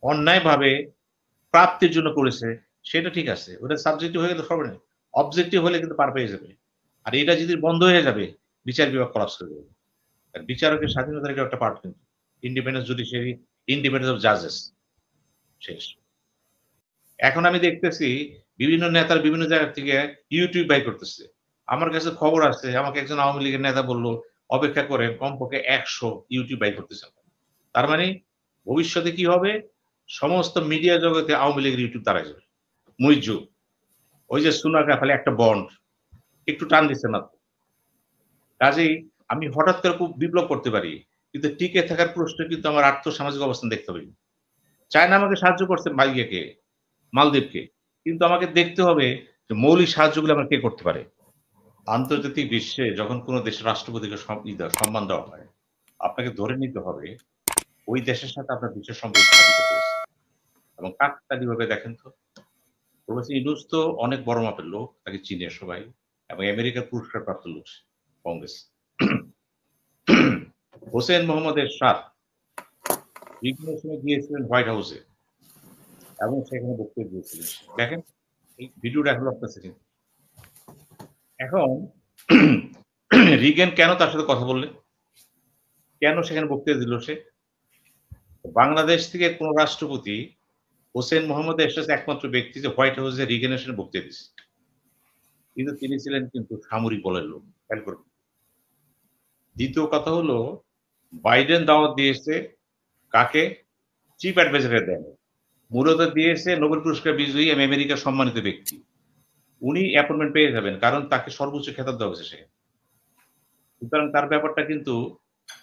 অন্যায়ভাবে প্রাপ্তির জন্য করেছে, সেটা ঠিক আছে। ওটা সাবজেক্টিভ হয়ে গেলে হবে না। অবজেক্টিভ হলে কিন্তু পার পেয়ে যাবে। আর এটা যদি বন্ধ হয়ে যাবে, বিচার বিভাগ কোলাপস করে যাবে। আর বিচারকের স্বাধীনতার একটা পার্ট কিন্তু। ইন্ডিপেন্ডেন্স জুডিশিয়ারি, ইন্ডিপেন্ডেন্স অফ জাজেস শেষ। এখন আমি দেখতেছি বিভিন্ন নেতার বিভিন্ন জায়গা থেকে ইউটিউব বাই করতেছে। আমার কাছে খবর আছে, আমাকে একজন আওয়ামী লীগের নেতা বলল, "অপেক্ষা করেন কমপক্ষে ১০০ ইউটিউব বাই করতেছে।" তার মানে ভবিষ্যতে কি হবে? সমস্ত মিডিয়া জগতে আওয়ামী লীগের ইউটিউব দাঁড়ায় যাবে। মইজু, ওই যে সুনাকা খালি একটা বন্ড, একটু টান দিচ্ছে মাত্র। কাজেই আমি হঠাৎ করে খুব বিপ্লব করতে পারি। কিন্তু টিকে থাকার প্রশ্নে কিন্তু আমার আর্থ-সামাজিক অবস্থান দেখতে হবে। চায়না আমাকে সাহায্য করছে ইয়েকে, মালদ্বীপকে। কিন্তু আমাকে দেখতে হবে যে মৌলিক সাহায্যগুলো আমার কে করতে পারে। আন্তর্জাতিক বিশ্বে যখন কোন দেশের রাষ্ট্রপতিকে সম্মান দেওয়া হয়, আপনাকে ধরে নিতে হবে ওই দেশের সাথে আপনার বিশ্বের সম্পর্ক স্থাপিত হয়েছে। এবং কাকতালীয়ভাবে দেখেন তো, প্রফেসর ইউনূস তো অনেক বড় মাপের লোক, তাকে চিনে সবাই। এবং আমেরিকার পুরস্কারপ্রাপ্ত লোক সে, কংগ্রেস। হোসেন মোহাম্মদ এরশাদ বিভিন্ন সময় গিয়েছিলেন হোয়াইট হাউসে এবং সেখানে বক্তব্য দিয়েছিলেন। দেখেন, এই ভিডিওটা এখন আপনার সেকেন্ড। এখন রিগেন কেন তার সাথে কথা বললেন? কেন সেখানে বক্তৃতা দিল সে? বাংলাদেশ থেকে কোন রাষ্ট্রপতি হোসেন মোহাম্মদ এরশাদ একমাত্র ব্যক্তি যে হোয়াইট হাউসে রিগেনের সাথে বক্তৃতা দিচ্ছে। কিন্তু তিনি ছিলেন কিন্তু সামরিক বলের লোক। খেয়াল করুন। দ্বিতীয় কথা হলো, বাইডেন দাওয়াত দিয়েছে কাকে? চিফ অ্যাডভাইজারের দেন। মূলত দিয়েছে নোবেল পুরস্কার বিজয়ী আমেরিকার সম্মানিত ব্যক্তি। উনি অ্যাপয়েন্টমেন্ট পেয়ে যাবেন। কারণ তাকে সর্বোচ্চ খেতাব দেওয়া হয়েছে সেখানে। সুতরাং তার ব্যাপারটা কিন্তু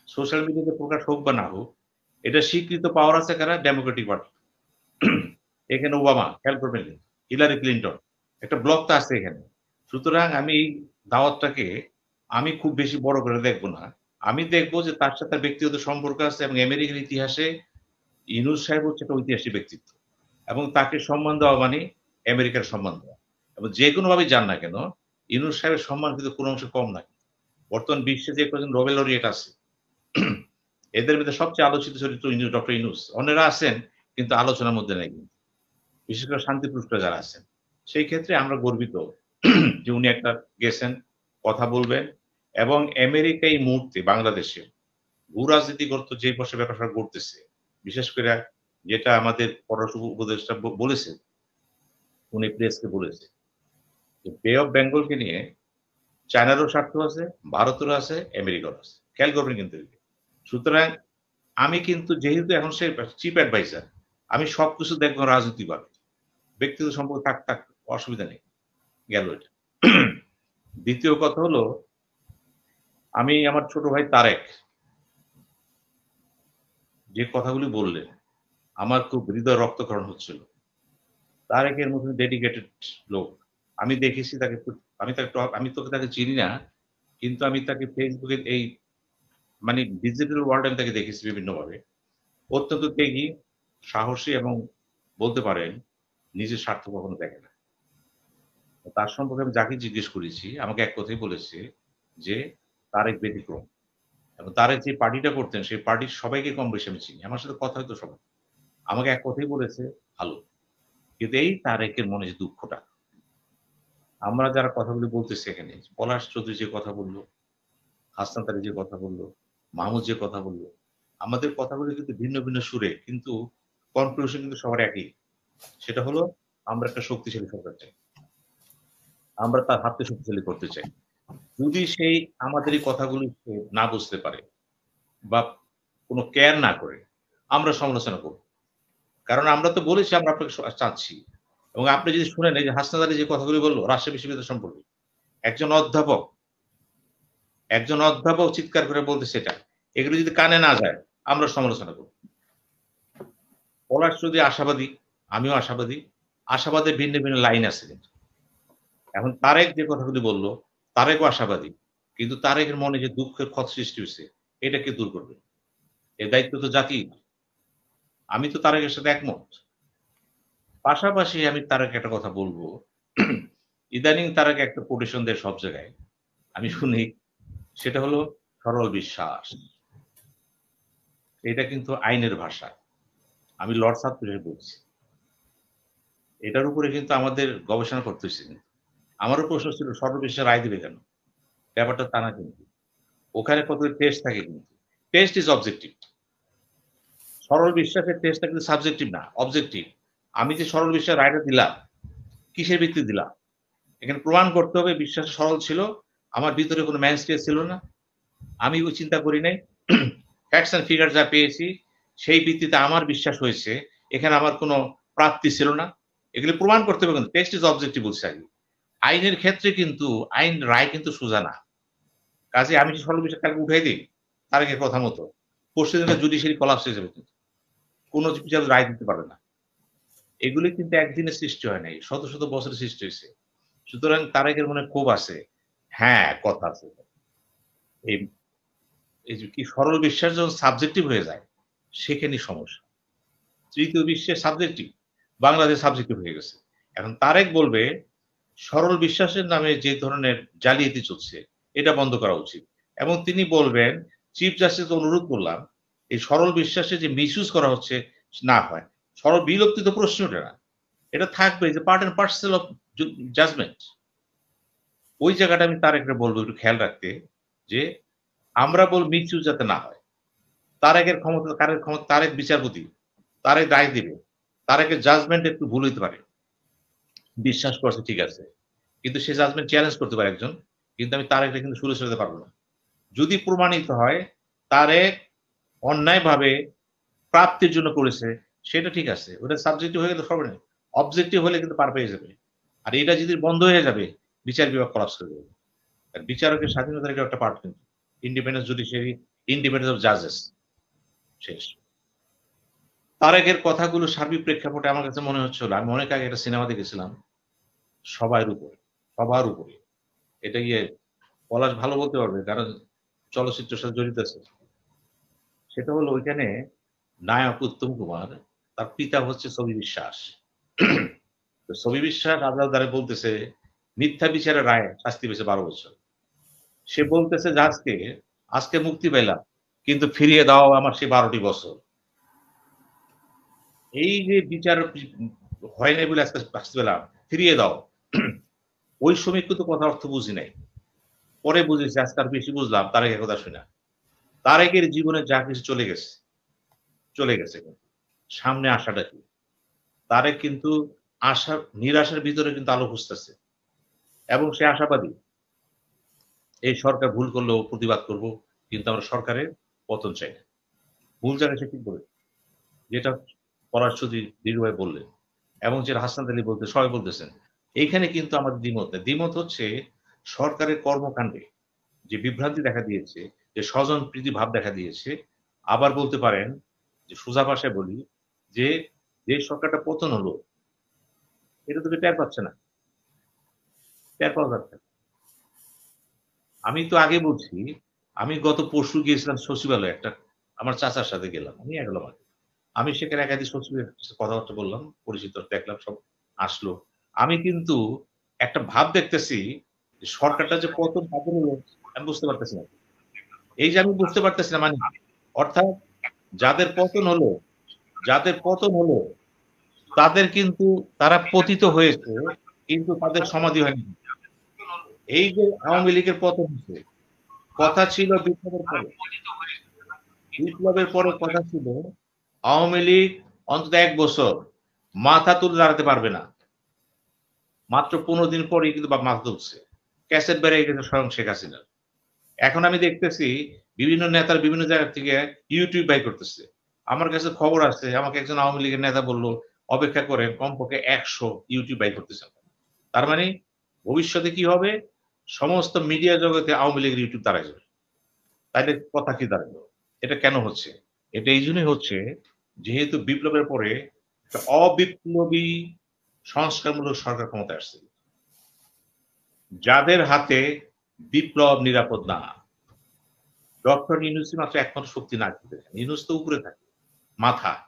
সোশ্যাল মিডিয়াতে প্রকাশ হোক বা না হোক, এটা স্বীকৃত পাওয়ার আছে কারা? Democratic party. এখানে ওবামা, খেয়াল করবেন, হিলারি ক্লিনটন। একটা ব্লক তো আছে এখানে। সুতরাং আমি এই দাওয়াতটাকে আমি খুব বেশি বড় করে দেখব না। আমি দেখব যে তার সাথে তার ব্যক্তিগত সম্পর্ক আছে এবং আমেরিকার ইতিহাসে ইউনূস সাহেব হচ্ছে একটা ঐতিহাসিক ব্যক্তিত্ব। এবং তাকে সম্মান দেওয়া মানে আমেরিকার সম্মান দেওয়া। এবং যেকোনোভাবে যান না কেন, ইউনূস সাহেবের সম্মান কিন্তু কোনো অংশে কম না। বর্তমান বিশ্বে যে কজন নোবেল লরিয়েট আছে, এদের মধ্যে সবচেয়ে আলোচিত চরিত্র ডক্টর ইউনূস। অন্যরা আছেন কিন্তু আলোচনার মধ্যে নেই। বিশেষ করে শান্তি পুরস্কার যারা আছেন। সেই ক্ষেত্রে আমরা গর্বিত যে উনি একটা গেছেন, কথা বলবেন এবং আমেরিকা এই মুহূর্তে বাংলাদেশে ভূ-রাজনীতিগত যে বসে ব্যাপারটা ঘটতেছে, বিশেষ করে যেটা আমাদের পররাষ্ট্র উপদেষ্টা বলেছেন, উনি প্রেসকে বলেছে যে বে অফ বেঙ্গলকে নিয়ে চায়নারও স্বার্থ আছে, ভারতেরও আছে, আমেরিকারও আছে। খেয়াল করবেন কিন্তু। সুতরাং আমি কিন্তু যেহেতু এখন সে চিফ অ্যাডভাইজার, আমি সবকিছু দেখব রাজনৈতিকভাবে। ব্যক্তিগত সম্পর্ক থাক, অসুবিধা নেই। গেল এটা। দ্বিতীয় কথা হলো, আমি আমার ছোট ভাই তারেক যে কথাগুলি বললেন, আমার খুব হৃদয় রক্তক্ষরণ হচ্ছিল। তারেকের মতন ডেডিকেটেড লোক। আমি দেখেছি তাকে, আমি তোকে তাকে চিনি না। কিন্তু আমি তাকে ফেসবুকে এই মানে ডিজিটাল ওয়ার্লড আমি তাকে দেখেছি বিভিন্নভাবে। অত্যন্ত ত্যাগী, সাহসী এবং বলতে পারেন নিজের স্বার্থ কখনো দেখে না। তার সম্পর্কে আমি যাকে জিজ্ঞেস করেছি, আমাকে এক কথাই বলেছে যে তারেক ব্যতিক্রম। এবং তারেক যে পার্টিটা করতেন সেই পার্টির সবাইকে কম বেশি আমি চিনি। আমার সাথে কথা হইতো সবার। আমাকে এক কথাই বলেছে, "ভালো।" কিন্তু এই তারেকের মনে যে দুঃখটা, আমরা যারা কথাগুলো বলতেছি এখানে, পলাশ চৌধুরী যে কথা বলল, হাসনাত আলী যে কথা বলল, মাহমুদ যে কথা বলল, আমাদের কথাগুলো কিন্তু ভিন্ন, ভিন্ন সুরে কিন্তু কনক্লুশন কিন্তু সবার একই। সেটা হলো আমরা একটা শক্তিশালী সরকার চাই। আমরা তার হাতকে শক্তিশালী করতে চাই। যদি সেই আমাদের এই কথাগুলো সে না বুঝতে পারে বা কোন কেয়ার না করে, আমরা সমালোচনা করব। কারণ আমরা তো বলেছি আমরা আপনাকে চাচ্ছি। এবং আপনি যদি শুনেন এই যে হাসনাত আলী যে কথাগুলো বলল রাজশাহী বিশ্ববিদ্যালয় সম্পর্কে, একজন অধ্যাপক, একজন অধ্যাপক চিৎকার করে বলতেছে এটা। এগুলো যদি কানে না যায়, আমরা সমালোচনা করব। পলাশ যদি আশাবাদী, আমিও আশাবাদী। আশাবাদের ভিন্ন, ভিন্ন লাইন আছে কিন্তু। এখন তারেক যে কথাগুলি বলল, তারেকও আশাবাদী। কিন্তু তারেকের মনে যে দুঃখের ক্ষত সৃষ্টি হইছে, এটা কে দূর করবে? এর দায়িত্ব তো জাতির। আমি তো তারেকের সাথে একমত। পাশাপাশি আমি তারেক একটা কথা বলব। ইদানিং তারেক একটা কোটেশন দেয় সব জায়গায়। আমি শুনি, সেটা হলো সরল বিশ্বাস। এটা কিন্তু আইনের ভাষা। আমি লর্ড সাবট্রেট বলছি। এটার উপরে কিন্তু আমাদের গবেষণা করতে হইছে কিন্তু। আমারও প্রশ্ন ছিল সর্ববিশ্বে রায় দিবে কেন? ব্যাপারটা তা না কিন্তু। ওখানে কতগুলো টেস্ট থাকে কিন্তু। টেস্ট ইস অবজেক্টিভ। সরল বিশ্বাসের টেস্টটা কিন্তু সাবজেক্টিভ না, অবজেক্টিভ। আমি যে সরল বিশ্বাসের রায়টা দিলাম, কিসের ভিত্তিতে দিলাম? এখানে প্রমাণ করতে হবে বিশ্বাস সরল ছিল, আমার ভিতরে কোনো ম্যাজিস্ট্রেট ছিল না। আমি ওই চিন্তা করি নাই। ফ্যাক্টস অ্যান্ড ফিগার যা পেয়েছি, সেই ভিত্তিতে আমার বিশ্বাস হয়েছে। এখানে আমার কোনো প্রাপ্তি ছিল না। এগুলো প্রমাণ করতে হবে কিন্তু। টেস্ট ইস অবজেক্টিভ বলছি আগে। আইনের ক্ষেত্রে কিন্তু আইন রায় কিন্তু সোজা না। কাজেই আমি যে সরল বিশ্বাস কালকে উঠাই দিই, তারেকের কথা মতো, পরশুদিন জুডিশিয়ারি কলাপস হয়ে যাবে কিন্তু। কোন বিচারক রায় দিতে পারবে না। এগুলি কিন্তু একদিনে সৃষ্টি হয় নাই। শত, শত বছরে সৃষ্টি হইছে। সুতরাং তারেকের মনে ক্ষোভ আছে। হ্যাঁ, কথা আছে। এই এই যে কি সরল বিশ্বাস যখন সাবজেক্টিভ হয়ে যায়, সেখানেই সমস্যা। তৃতীয় বিশ্বের সাবজেক্টিভ, বাংলাদেশ সাবজেক্টিভ হয়ে গেছে। এখন তারেক বলবে সরল বিশ্বাসের নামে যে ধরনের জালিয়াতি চলছে, এটা বন্ধ করা উচিত। এবং তিনি বলবেন, চিফ জাস্টিসকে অনুরোধ করলাম, এই সরল বিশ্বাসে যে মিসইউজ করা হচ্ছে না হয়। সরল বিলুপ্তি তো প্রশ্ন ওঠে না। এটা থাকবে যে part and parcel of judgment. ওই জায়গাটা আমি তারেকরে বলবো একটু খেয়াল রাখতে যে আমরা মিসইউজ যাতে না হয়। তারেকের ক্ষমতা, তারেক বিচারপতি, তারেক রায় দিবে। তারেকের জাজমেন্ট একটু ভুল হইতে পারে। বিশ্বাস করছে ঠিক আছে। কিন্তু সে জাজমেন্ট চ্যালেঞ্জ করতে পারে একজন। কিন্তু আমি তারেকরে কিন্তু সুরে সরাতে পারব না। যদি প্রমাণিত হয় তারেক অন্যায়ভাবে প্রাপ্তির জন্য করেছে, সেটা ঠিক আছে। ওটা সাবজেক্টিভ হয়ে গেলে হবে না। অবজেক্টিভ হলে কিন্তু পার পেয়ে যাবে। আর এটা যদি বন্ধ হয়ে যাবে, বিচার বিভাগ কলাপস করে যাবে। আর বিচারকের স্বাধীনতার এটা একটা পার্ট কিন্তু। ইন্ডিপেন্ডেন্স জুডিশিয়ারি, ইন্ডিপেন্ডেন্স অফ জাজেস। শেষ। তারেকের কথাগুলো সার্বিক প্রেক্ষাপটে আমার কাছে মনে হচ্ছিল, আমি অনেক আগে একটা সিনেমা দেখেছিলাম, সবার উপরে, সবার উপরে। এটা পলাশ ভালো বলতে পারবে কারণ চলচ্চিত্রের সাথে জড়িত আছে। সেটা হলো ওইখানে নায়ক উত্তম কুমার, তার পিতা হচ্ছে ছবি বিশ্বাস। তো ছবি বিশ্বাস আদালত দ্বারা বলতেছে মিথ্যা বিচারের রায় শাস্তি পেয়েছে 12 বছর। সে বলতেছে যে আজকে মুক্তি পেলাম, কিন্তু ফিরিয়ে দাও আমার সেই 12টি বছর। এই যে বিচার হয় নাই বলে আজকে শাস্তি পেলাম, ফিরিয়ে দাও। ওই সময় কিন্তু কথা অর্থ বুঝি নাই। পরে বুঝেছি, আজকে আর বেশি বুঝলাম তারেকের কথা শুনে। তারেকের জীবনে যা কিছু চলে গেছে, চলে গেছে। সামনে আশাটা কি? তারেক কিন্তু নিরাশার ভিতরে কিন্তু আলো খুঁজতেছে এবং সে আশাবাদী। এই সরকার ভুল করলেও প্রতিবাদ করব, কিন্তু আমরা সরকারের পতন চাই না। ভুল জায়গায় সে ঠিক বলে, যেটা পররাষ্ট্রমন্ত্রী দীরু ভাই বললেন এবং যেটা হাসনাত আলী বলতে সবাই বলতেছেন। এইখানে কিন্তু আমাদের দ্বিমত নেই। দ্বিমত হচ্ছে সরকারের কর্মকাণ্ডে যে বিভ্রান্তি দেখা দিয়েছে, যে স্বজন প্রীতি ভাব দেখা দিয়েছে। আবার বলতে পারেন যে সোজা ভাষায় বলি যে, যে সরকারটা পতন হলো, এটা তো টের পাচ্ছে না। টের পাওয়া যাচ্ছে না। আমি তো আগে বলছি, আমি গত পরশু গিয়েছিলাম সচিবালয়ে আমার চাচার সাথে গেলাম। আমি গেলাম আগে। আমি সেখানে একাধিক সচিবের সাথে কথাবার্তা বললাম, পরিচিত দেখলাম সব আসলো। আমি কিন্তু একটা ভাব দেখতেছি যে সরকারটা যে পতন কখন হলো আমি বুঝতে পারতেছি না। এই যে আমি বুঝতে পারতেছি না মানে অর্থাৎ যাদের পতন হলো, যাদের পতন হলো তাদের কিন্তু তারা পতিত হয়েছে কিন্তু তাদের সমাধি হয়নি। এই যে আওয়ামী লীগের পতন হয়েছে, কথা ছিল বিপ্লবের পরে। বিপ্লবের পরে কথা ছিল আওয়ামী লীগ অন্তত ১ বছর মাথা তুলে দাঁড়াতে পারবে না। মাত্র ১৫ দিন পরেই কিন্তু মাথা তুলছে। ক্যাসেট বেরিয়ে গেছে স্বয়ং শেখ হাসিনার। এখন আমি দেখতেছি বিভিন্ন নেতার বিভিন্ন জায়গা থেকে ইউটিউব বাই করতেছে। আমার কাছে খবর আছে, আমাকে একজন আওয়ামী লীগের নেতা বলল, "অপেক্ষা করেন কমপক্ষে ১০০ ইউটিউব বাই করতেছেন।" তার মানে ভবিষ্যতে কি হবে? সমস্ত মিডিয়া জগতে আওয়ামী লীগের ইউটিউব দাঁড়ায় যাবে। তাইলে কথা কি দাঁড়ালো? এটা কেন হচ্ছে? এটা এইজন্যই হচ্ছে যেহেতু বিপ্লবের পরে একটা অবিপ্লবী সংস্কারমূলক সরকার ক্ষমতায় আসছে। যাদের হাতে বিপ্লব নিরাপদ না। ডক্টর ইউনূসই মাত্র একমাত্র শক্তি না দিতে। ইউনূস তো উপরে থাকে। মাথা।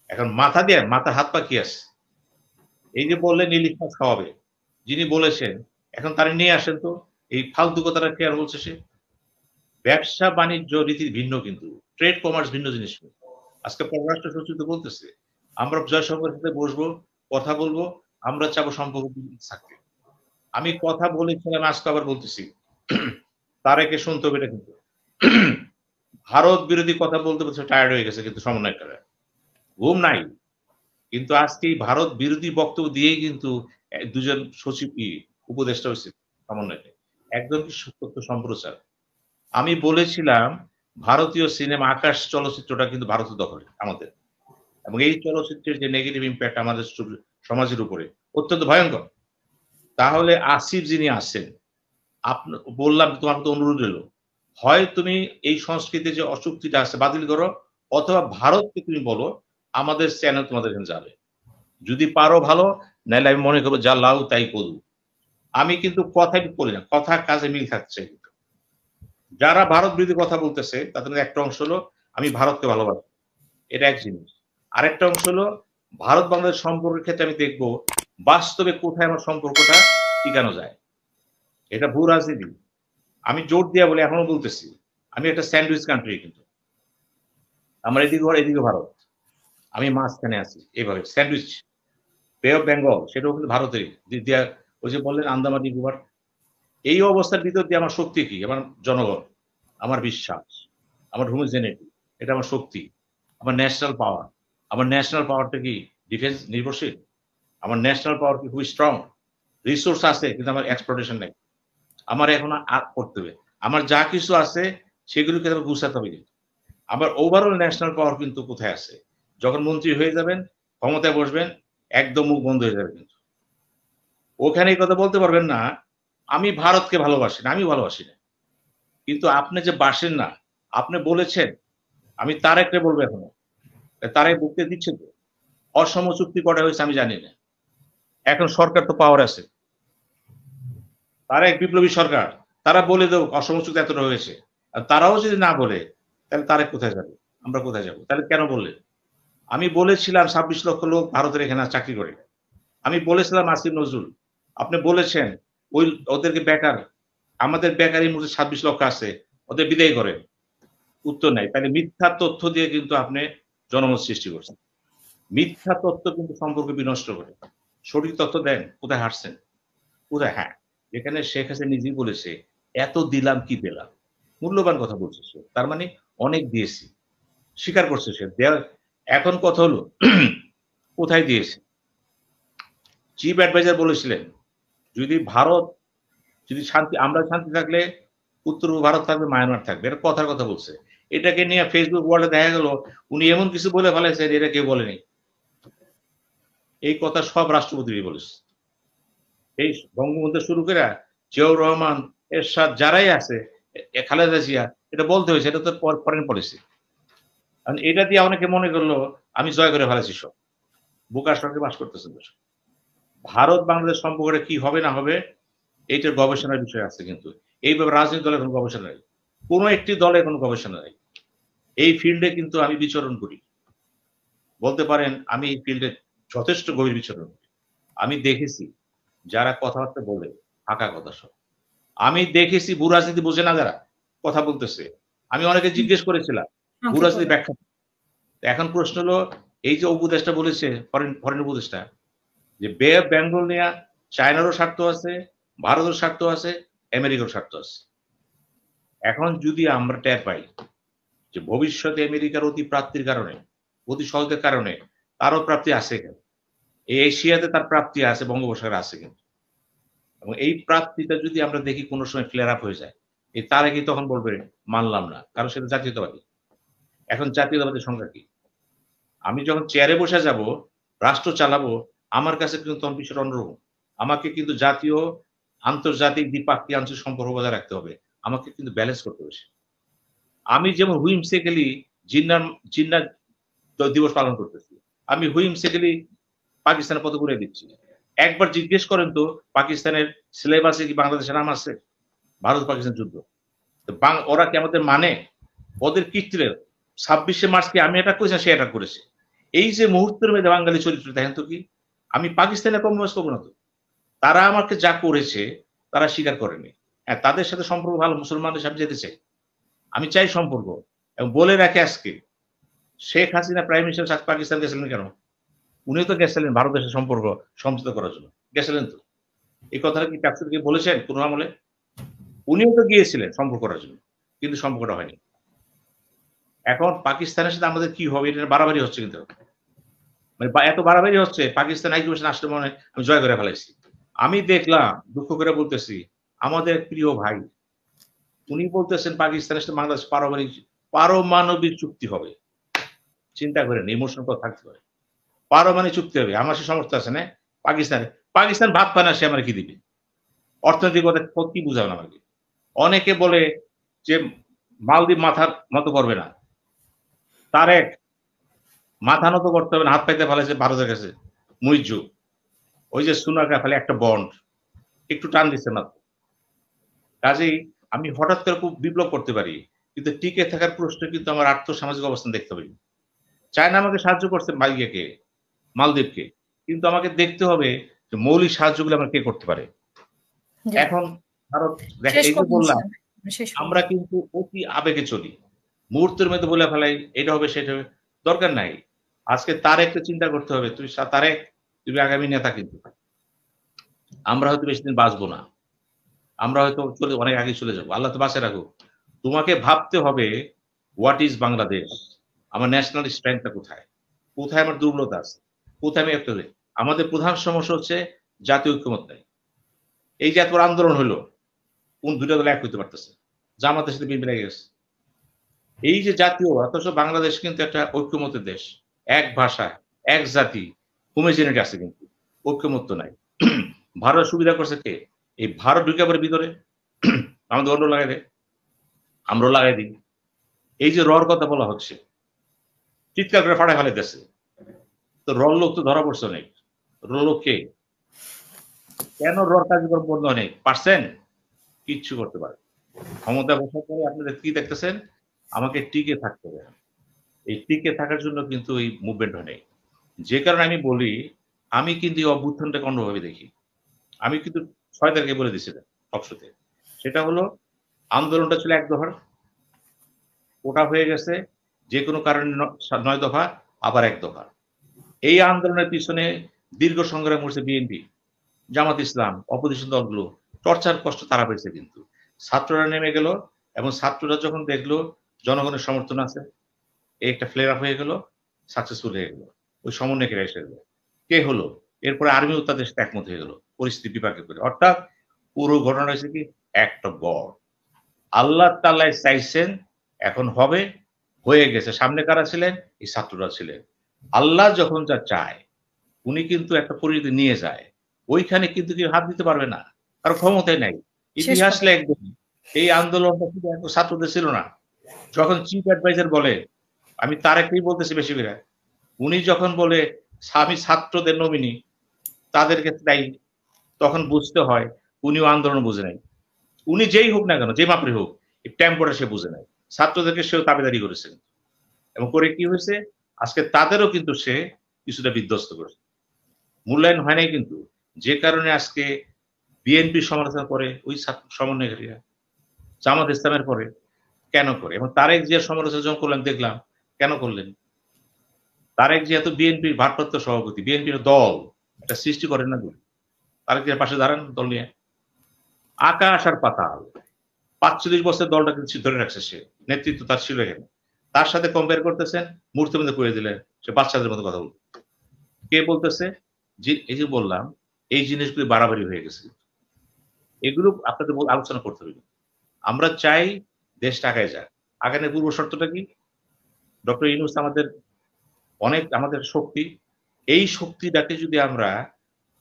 এখন মাথা দিয়ে মাথার হাত পা কি আছে? এই যে বললেন ইলিশ মাছ খাওয়াবে। যিনি বলেছেন, এখন তারে নিয়ে আসেন তো। এই ফালতু কথাটা কে আর বলছে সে? ব্যবসা-বাণিজ্য রীতি ভিন্ন কিন্তু। ট্রেড কমার্স ভিন্ন জিনিস কিন্তু। আজকে পররাষ্ট্র সচিব তো বলতেছে আমরা জয়শঙ্করের সাথে বসবো, কথা বলবো, আমরা চাবো সম্পর্ক থাকতে। আমি কথা বলেছিলাম, আজকে আবার বলতেছি। তারেকে শুনতে হবে এটা কিন্তু। ভারত বিরোধী কথা বলতে বলতে টায়ার্ড হয়ে গেছে কিন্তু সমন্বয়করা। ঘুম নাই। কিন্তু আজকে এই ভারত বিরোধী বক্তব্য দিয়েই কিন্তু দুজন সচিব উপদেষ্টা হয়েছে সমন্বয়কে। একদম তথ্য সম্প্রচার। আমি বলেছিলাম ভারতীয় সিনেমা আকাশ চলচ্চিত্রটা কিন্তু ভারতের দখলে আমাদের। এবং এই চলচ্চিত্রের যে নেগেটিভ ইম্প্যাক্ট আমাদের সমাজের উপরে অত্যন্ত ভয়ঙ্কর। তাহলে আসিফ যিনি আছেন, বললাম তোমার তো অনুরোধ রইল, হয় তুমি এই সংস্কৃতির যে অচুক্তিটা আছে বাতিল করো, অথবা ভারতকে তুমি বলো আমাদের চ্যানেল তোমাদের এখানে যাবে। যদি পারো ভালো, নাহলে আমি মনে করবো যা লাউ তাই করু। আমি কিন্তু কথাই বলি না, কথা কাজে মিল থাকছে। যারা ভারত বিরোধী কথা বলতেছে তাদের একটা অংশ হলো আমি ভারতকে ভালোবাসি, এটা এক জিনিস। আরেকটা অংশ হলো ভারত বাংলাদেশ সম্পর্কের ক্ষেত্রে আমি দেখব বাস্তবে কোথায় আমার সম্পর্কটা টিকানো যায়। এটা ভূ রাজনীতি। আমি জোর দিয়া বলে এখনো বলতেছি আমি একটা স্যান্ডউইচ কান্ট্রি, কিন্তু আমার এদিকে ঘর এদিকে ভারত, আমি মাঝখানে আছি এইভাবে স্যান্ডউইচ। বে অফ বেঙ্গল সেটাও কিন্তু ভারতেরই দিয়া, ওই যে বললেন আন্দামান নিকোবর। এই অবস্থার ভিতর দিয়ে আমার শক্তি কি? আমার জনগণ, আমার বিশ্বাস, আমার হোমোজেনিটি, এটা আমার শক্তি, আমার ন্যাশনাল পাওয়ার। আমার ন্যাশনাল পাওয়ারটা কি ডিফেন্স নির্ভরশীল? আমার ন্যাশনাল পাওয়ার কি খুবই স্ট্রং? রিসোর্স আছে কিন্তু আমার এক্সপ্লোইটেশন নাই। আমার এখন আর করতে হবে। আমার যা কিছু আছে সেগুলোকে আমার গুছাতে হবে। কিন্তু আমার ওভারঅল ন্যাশনাল পাওয়ার কিন্তু কোথায় আছে? যখন মন্ত্রী হয়ে যাবেন, ক্ষমতায় বসবেন, একদম মুখ বন্ধ হয়ে যাবে কিন্তু। ওখানে এই কথা বলতে পারবেন না, আমি ভারতকে ভালোবাসি না, আমি ভালোবাসি না। কিন্তু আপনি যে বাসেন না, আপনি বলেছেন, আমি তারেকরে বলবো এখনো। তারেক বক্তৃতা দিচ্ছে তো। অসম চুক্তি করা হয়েছে আমি জানি না। এখন সরকার তো পাওয়ার আছে। তারা এক বিপ্লবী সরকার। তারা বলে দেব অসম চুক্তি এতটা হয়েছে। আর তারাও যদি না বলে, তাহলে তারেক কোথায় যাবে? আমরা কোথায় যাব? তাহলে কেন বললেন? আমি বলেছিলাম ২৬ লক্ষ লোক ভারতের এখানে চাকরি করে। আমি বলেছিলাম আসিফ নজরুল, আপনি বলেছেন ওই ওদেরকে বেকার, আমাদের বেকার এই মুহূর্তে ২৬ লক্ষ আছে, ওদের বিদায় করেন। উত্তর নাই। তাহলে মিথ্যা তথ্য দিয়ে কিন্তু আপনি জনমত সৃষ্টি করছেন। মিথ্যা তথ্য কিন্তু সম্পর্ক বিনষ্ট করে। সঠিক তথ্য দেন, কোথায় হারছেন? কোথায়? হ্যাঁ, যেখানে শেখ হাসিনা নিজেই বলেছে, এত দিলাম কি পেলাম? মূল্যবান কথা বলছে সে। তার মানে অনেক দিয়েছি। স্বীকার করছে সে। এখন কথা হলো কোথায় দিয়েছে? চিফ অ্যাডভাইজার বলেছিলেন, যদি ভারত যদি শান্তি, আমরা শান্তি থাকলে উত্তর ভারত থাকবে, মায়ানমার থাকবে। এটা কথার কথা বলছে। এটাকে নিয়ে ফেসবুক ওয়ার্ল্ডে দেখা গেল উনি এমন কিছু বলে ফেলেছেন এটা কেউ বলেনি। এই কথা সব রাষ্ট্রপতি বলেছে। এই বঙ্গবন্ধু শুরু করে জিয়াউর রহমান, এরশাদ যারাই আছে, খালেদা জিয়া, এটা বলতে হয়েছে, এটা তো ফরেন পলিসি। কারণ এটা দিয়ে অনেকে মনে করলো আমি জয় করে ফেলেছি সব। বোকার সঙ্গে বাস করতেছেন। ভারত বাংলাদেশ সম্পর্কে কি হবে না হবে এইটার গবেষণার বিষয় আছে, কিন্তু এইভাবে রাজনৈতিক দলের কোনো গবেষণা নেই, কোনো একটি দলের কোনো গবেষণা নেই। এই ফিল্ডে কিন্তু আমি বিচরণ করি, বলতে পারেন আমি এই ফিল্ডে যথেষ্ট গভীর বিচরণ করি। আমি দেখেছি যারা কথাবার্তা বলে ফাঁকা কথা সব। আমি দেখেছি ভূ রাজনীতি বোঝে না যারা কথা বলতেছে। আমি অনেকে জিজ্ঞেস করেছিলাম ভূ রাজনীতি ব্যাখ্যা। এখন প্রশ্ন হলো এই যে উপদেষ্টা বলেছে, ফরেন উপদেষ্টা, যে বে অফ বেঙ্গল নিয়ে চায়নারও স্বার্থ আছে, ভারতের স্বার্থ আছে, আমেরিকার স্বার্থ আছে। এখন যদি আমরা টের পাই যে ভবিষ্যতে আমেরিকার অতি প্রাপ্তির কারণে, অতি সহজের কারণে তারও প্রাপ্তি আছে, কিন্তু এই এশিয়াতে তার প্রাপ্তি আছে, বঙ্গোপসাগরে আছে কিন্তু। এবং এই প্রাপ্তিটা যদি আমরা দেখি কোনো সময় ফ্লেয়ার আপ হয়ে যায়, এই তারা কি তখন বলবে মানলাম না, কারণ সেটা জাতীয়তাবাদী। এখন জাতীয়তাবাদের সংখ্যা কি? আমি যখন চেয়ারে বসে যাব, রাষ্ট্র চালাবো, আমার কাছে কিন্তু তখন বিষয়টা অন্যরকম। আমাকে কিন্তু জাতীয়, আন্তর্জাতিক, দ্বিপাক্ষিক আঞ্চলিক সম্পর্ক বজায় রাখতে হবে। আমাকে কিন্তু ব্যালেন্স করতে হবে। আমি যেমন হুইমসিক্যালি জিন্নার জিন্নার দিবস পালন করতেছি, আমি হুইমসিক্যালি পাকিস্তানের পতাকা উড়িয়ে দিচ্ছি। একবার জিজ্ঞেস করেন তো পাকিস্তানের সিলেবাসে কি বাংলাদেশের নাম আছে? ভারত পাকিস্তান যুদ্ধ। ওরা কি আমাদের মানে? ওদের কীর্তির ২৬শে মার্চ কি আমি এটা করেছি, সে এটা করেছে। এই যে মুহূর্তের মধ্যে বাঙালি চরিত্র দেখেন তো কি, আমি পাকিস্তানে কম্প্রোমাইজ করবো না তো। তারা আমাকে যা করেছে তারা স্বীকার করেনি। হ্যাঁ, তাদের সাথে সম্পর্ক ভালো, মুসলমানদের সাথে যেতে চাই, আমি চাই সম্পর্ক। এবং বলে রাখে আজকে শেখ হাসিনা প্রাইম মিনিস্টার পাকিস্তান গেছিলেন কেন? উনিও তো গেছিলেন ভারতের সাথে সম্পর্ক সমঝোতা করার জন্য, গেছিলেন তো। এই কথাটা কি ট্যাক্সিকে বলেছেন কোন আমলে? উনিও তো গিয়েছিলেন সম্পর্ক করার জন্য, কিন্তু সম্পর্কটা হয়নি। এখন পাকিস্তানের সাথে আমাদের কি হবে এটা বাড়াবাড়ি হচ্ছে কিন্তু। মানে এত বাড়াবাড়ি হচ্ছে পাকিস্তান আইকিউশন আসলে মনে হয় আমি জয় করে ফেলাইছি। আমি দেখলাম দুঃখ করে বলতেছি আমাদের প্রিয় ভাই উনি বলতেছেন পাকিস্তানের সাথে বাংলাদেশ পারমাণবিক চুক্তি হবে। চিন্তা করেন ইমোশন তো থাকতে পারে। পারমাণবিক চুক্তি হবে। আমার সে সমর্থ আছে না? পাকিস্তান ভাত পায় না সে আমার কি দিবে? অর্থনৈতিক কথা কি বুঝাবেন আমাকে? অনেকে বলে যে মালদ্বীপ মাথার মতো করবে না। তারেক মাথা নত করতে হবে না, হাত পাইতে ফেলেছে ভারতের কাছে। মুইজ্জু ওই যে সুনাকা ফেলে একটা বন্ড একটু টান দিচ্ছে না। কাজেই আমি হঠাৎ করে খুব বিপ্লব করতে পারি। কিন্তু টিকে থাকার প্রশ্নে কিন্তু আমার আর্থসামাজিক অবস্থান দেখতে হবে। চায়না আমাকে সাহায্য করছে মালদ্বীপকে। কিন্তু আমাকে দেখতে হবে যে মৌলিক সাহায্যগুলো আমরা কে করতে পারে। জি। এখন ভারত শেষ এই যে করুন বললাম স্যার, শেষ করুন। আমরা কিন্তু অতি আবেগে চলি। মুহূর্তের মধ্যে বলে ফেলাই এটা হবে সেটা হবে। দরকার নাই। আজকে তারেককে চিন্তা করতে হবে। তারেক তুমি আগামী নেতা কিন্তু। আমরা হয়তো বেশিদিন বাঁচবো না। আমরা হয়তো অনেক আগে চলে যাবো। আল্লাহ তো বাঁচায় রাখুক। তোমাকে ভাবতে হবে হোয়াট ইজ বাংলাদেশ? আমার ন্যাশনাল স্ট্রেংথটা কোথায়? কোথায় আমার দুর্বলতা আছে? কোথায় আমি একটা আমাদের প্রধান সমস্যা হচ্ছে জাতীয় ঐক্যমত নাই। এই যে এত বড় আন্দোলন হলো, কোন ২ টা দল এক হইতে পারতেছে। জামাতের সাথে বিএনপি লেগে গেছে। এই যে জাতীয় অথচ বাংলাদেশ কিন্তু একটা ঐক্যমতের দেশ। এক ভাষা, এক জাতি, হোমোজেনিটি আছে কিন্তু। ঐক্যমত্য নাই। ভারত সুবিধা করছে কে? এই ভারত ঢুকে পড়ে ভিতরে আমাদের অন্য লাগাই দেয়। আমরাও লাগাই দিই। এই যে রর কথা বলা হচ্ছে, চিৎকার করে ফাটায় ফেলাইতেছে। তো রর লোক তো ধরা পড়ছে অনেক। রর লোক কে? কেন রর কার্যক্রম বন্ধ অনেক? পারছেন? কিচ্ছু করতে পারে। ক্ষমতা বসার পরে আপনারা কি দেখতেছেন? আমাকে টিকে থাকতে হবে। এই টিকে থাকার জন্য কিন্তু এই মুভমেন্ট হয় নাই। যে কারণে আমি বলি, আমি কিন্তু এই অভ্যুত্থানটাকে অন্যভাবে দেখি। আমি কিন্তু ৬ তারিখে বলে দিয়েছিলাম টকশোতে। সেটা হলো আন্দোলনটা ছিল ১ দফার। ওটা হয়ে গেছে যেকোনো কারণে ৯ দফা, আবার ১ দফা। এই আন্দোলনের পিছনে দীর্ঘ সংগ্রাম করছে বিএনপি, জামাত ইসলাম, অপোজিশন দলগুলো। টর্চার কষ্ট তারা পেয়েছে কিন্তু। ছাত্ররা নেমে গেল এবং ছাত্ররা যখন দেখলো জনগণের সমর্থন আছে, এই একটা ফ্লেয়ার আপ হয়ে গেল, সাকসেসফুল হয়ে গেল। ওই সমন্বয়কেরা এসে গেল। কে হলো? এরপরে আর্মিও তাদের সাথে একমত হয়ে গেল। পরিস্থিতি বিপাকে করে। অর্থাৎ পুরো ঘটনা হয়েছে কি একটা গড়। আল্লাহ তাআলাই চাইছেন এখন হবে, হয়ে গেছে। সামনে কারা ছিলেন? এই ছাত্ররা ছিলেন। আল্লাহ যখন যা চায়, উনি কিন্তু একটা পরিণতি নিয়ে যায়। ওইখানে কিন্তু কেউ হাত দিতে পারবে না। কারো ক্ষমতাই নাই। শেষ ইতিহাস করুন। লিখবে এই আন্দোলনটা শুধু ছাত্রদের ছিল না। যখন চিফ অ্যাডভাইজার বলে, আমি তারেককেই বলতেছি বেশি করে। উনি যখন বলে আমি ছাত্রদের নমিনি, তাদেরকে দায়ী, তখন বুঝতে হয় উনিও আন্দোলন বুঝে নাই। উনি যেই হোক না কেন, যে মাপের হোক, এই টেম্পোটা সে বুঝে নাই। ছাত্রদেরকে সেও দাবিদারি করেছে। এবং করে কি হয়েছে? আজকে তাদেরও কিন্তু সে কিছুটা বিধ্বস্ত করেছে। মূল্যায়ন হয় নাই কিন্তু। যে কারণে আজকে বিএনপি সমালোচনা করে ওই সমন্বয়কারীরা, জামাত ইসলামের পরে কেন করে? এবং তারেক জিয়ার সমালোচনা যখন করলাম দেখলাম, কেন করলেন? তারেক জিয়া তো বিএনপির ভারপ্রাপ্ত সভাপতি, বিএনপির দল, এটা সৃষ্টি করেন না তিনি। তারেক জিয়ার পাশে দাঁড়ান দল নিয়ে। আকাশ আর পাতাল। ৪৫ বছর দলটা কিন্তু ধরে রাখছে সে। নেতৃত্ব তার ছিল এখানে। তার সাথে কম্পেয়ার করতেছেন, মুহূর্তের মধ্যে করে দিলেন। সে বাচ্চাদের মতো কথা বলবে। কে বলতেছে? যে এই যে বললাম, এই জিনিসগুলো বাড়াবাড়ি হয়ে গেছে। এগুলো আপনাদের আলোচনা করতে হবে। আমরা চাই দেশটা আগায় যাক। আগানোর পূর্ব শর্তটা কি? ডক্টর ইউনূস আমাদের শক্তি। এই শক্তিটাকে যদি আমরা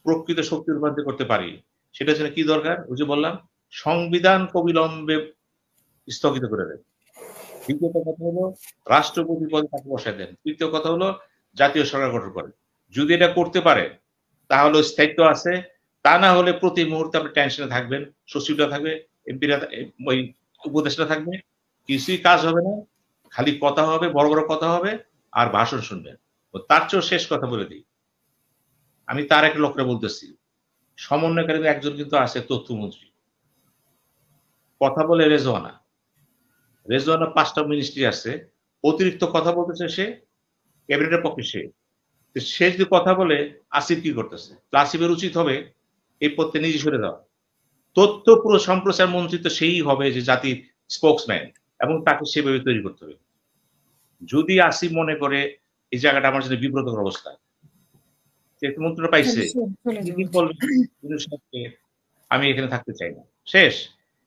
প্রকৃত শক্তি রূপান্তর করতে পারি, সেটার জন্য কি দরকার? ওই যে বললাম, সংবিধানকে অবিলম্বে স্থগিত করে দেন। দ্বিতীয় কথা হলো রাষ্ট্রপতি পদে তাকে বসায় দেন। তৃতীয় কথা হলো জাতীয় সরকার গঠন করেন। যদি এটা করতে পারে তাহলে স্থায়িত্ব আছে। তা না হলে প্রতি মুহূর্তে আপনি টেনশনে থাকবেন। সচিবরা থাকবে, এমপিরা ওই উপদেষ্টা থাকবে। কিছুই কাজ হবে না। খালি কথা হবে, বড়, বড় কথা হবে আর ভাষণ শুনবেন। তার চেয়েও শেষ কথা বলে দিই। আমি তার একটা লোকরে বলতেছি। সমন্বয়কারীদের একজন কিন্তু আছে তথ্যমন্ত্রী। কথা বলে রেজওয়ানা। রেজওয়ানা ৫ টা মিনিস্ট্রি আছে। অতিরিক্ত কথা বলতেছে সে, ক্যাবিনেটের পক্ষে সে। সে যদি কথা বলে আসিফ কি করতেছে, আসিফের উচিত হবে এই পথে নিজে সরে দেওয়া। তথ্য পুরো সম্প্রচার মন্ত্রী তো সেই হবে যে জাতির স্পোকসম্যান, এবং তাকে সেভাবে তৈরি করতে হবে। যদি আসিফ মনে করে এই জায়গাটা আমার জন্য বিব্রতকর অবস্থা, মন্ত্রীরা পাইছে, আমি এখানে থাকতে চাই না, শেষ।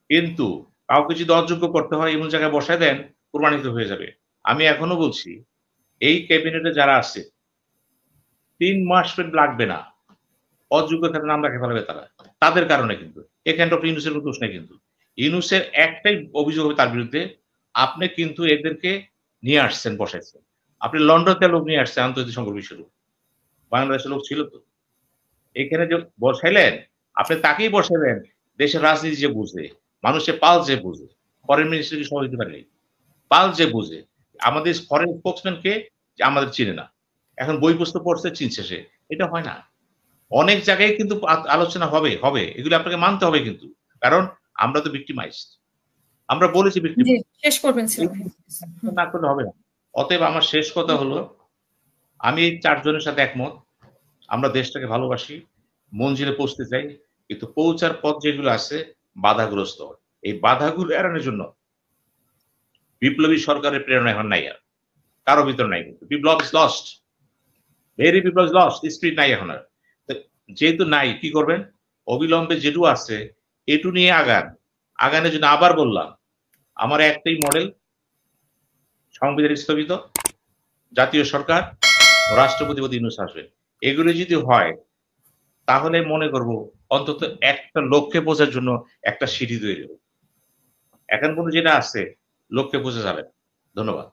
কিন্তু কাউকে যদি অযোগ্য করতে হয় এমন জায়গায় বসায় দেন, প্রমাণিত হয়ে যাবে। আমি এখনো বলছি এই ক্যাবিনেটে যারা আছে 3 মাস লাগবে না, অযোগ্যতার নাম রাখে ফেলবে তারা, তাদের কারণে। কিন্তু এখানে ডক্টর ইউনূসের কোনো দোষ নেই। কিন্তু ইউনূসের একটাই অভিযোগ হবে তার বিরুদ্ধে, আপনি কিন্তু এদেরকে নিয়ে আসছেন, বসাইছেন। আপনি লন্ডনতে লোক নিয়ে আসছেন আন্তর্জাতিক সম্পর্ক বিষয়ে, বাংলাদেশের লোক ছিল তো, এখানে যে বসাইলেন আপনি তাকেই বসাইলেন দেশের রাজনীতি যে বুঝে, মানুষের পাল যে বুঝে। ফরেন মিনিস্টারকে সহ দিতে পারেনি, পাল যে বুঝে। আমাদের ফরেন স্পোকসম্যানকে আমাদের চিনে না, এখন বই পুস্তক পড়ছে চিনছে সে, এটা হয় না। অনেক জায়গায় কিন্তু আলোচনা হবে হবে, এগুলো আপনাকে মানতে হবে কিন্তু, কারণ আমরা তো ভিক্টিমাইজড, আমরা বলেছি শেষ করবেন না করলে হবে না। অতএব আমার শেষ কথা হলো, আমি এই 4 জনের সাথে একমত। আমরা দেশটাকে ভালোবাসি, মঞ্জিলে পৌঁছতে চাই, কিন্তু পৌঁছার পথ যেগুলো আছে বাধাগ্রস্ত। এই বাধাগুলো এড়ানোর জন্য বিপ্লবী সরকারের প্রেরণা এখন নাই, আর কারো ভিতর নাই। কিন্তু Biplob is lost, very Biplob is lost, spirit নাই এখন আর। যেহেতু নাই, কি করবেন? অবিলম্বে যেটু আছে এটু নিয়ে আগান। আগানের জন্য আবার বললাম, আমার একটাই মডেল, সংবিধান স্থগিত, জাতীয় সরকার, রাষ্ট্রপতি ইউনূস আসবে। এগুলো যদি হয় তাহলে মনে করব অন্তত একটা লক্ষ্যে পৌঁছার জন্য একটা সিঁড়ি তৈরি হবে। এখন পর্যন্ত যেটা আছে লক্ষ্যে পৌঁছে যাবে। ধন্যবাদ।